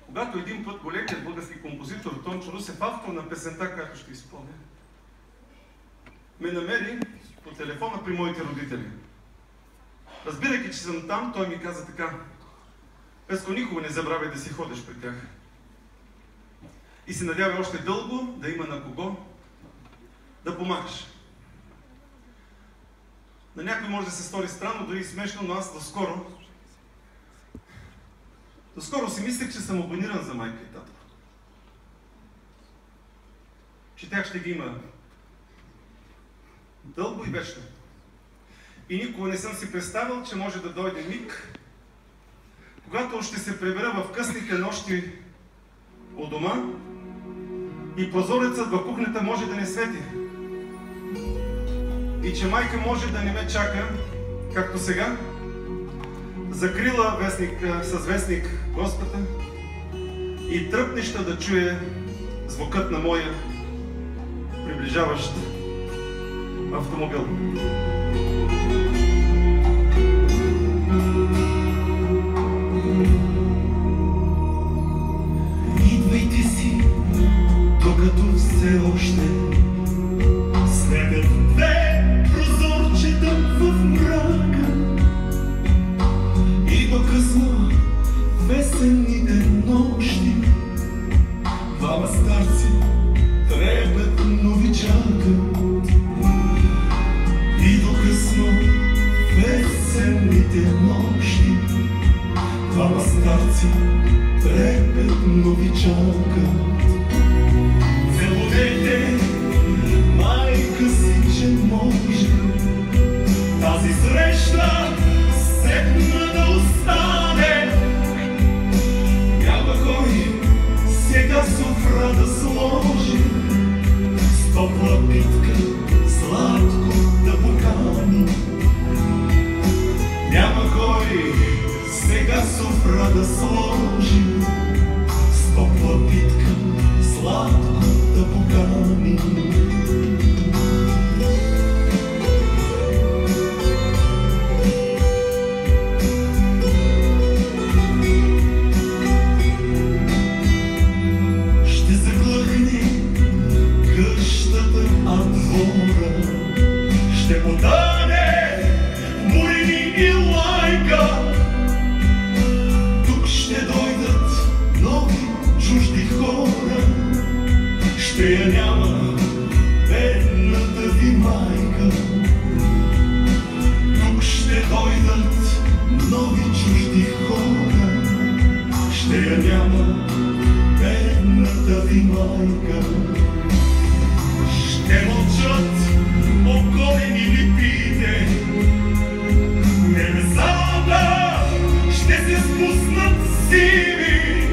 когато един път големият български композитор Тончо Русев, автор на песента, която ще изпълня, ме намери по телефона при моите родители. Разбирайки, че съм там, той ми каза така: Песко, никога не забравяй да си ходиш при тях. И се надявай още дълго да има на кого да помагаш. На някой може да се стори странно, дори и смешно, но аз доскоро си мислех, че съм абониран за майка и тата. Че тях ще ги има дълго и вечно. И никога не съм си представил, че може да дойде миг, когато ще се прибера в късните нощи у дома и прозорецът в кухнята може да не свети. И че майка може да не ме чака, както сега, закрила с вестник Господа и тръпнеща да чуе звукът на моя приближаващ автомобил. Идвайте си, докато все още светят две прозорчета в мрака и до късно в есенните нощи двама старци трепетно ви чакат. И до късно в есенните нощи двама старци трепетно ви чакат. Целувайте майка си, че може тази среща сетна да остане. Няма кой сега софра да сложи, с топла питка сладко да покани. Няма кой сега софра да сложи, с топла питка сладко да покани. Ще заглъхне къщата, а двора ще потане в бурени и лайка. Тук ще дойдат нови чужди хора, ще я няма бедната ви майка. Тук ще дойдат нови чужди хора, ще я няма бедната ви майка. Ще мълчат оголени липите, небесата ще се спуснат сиви.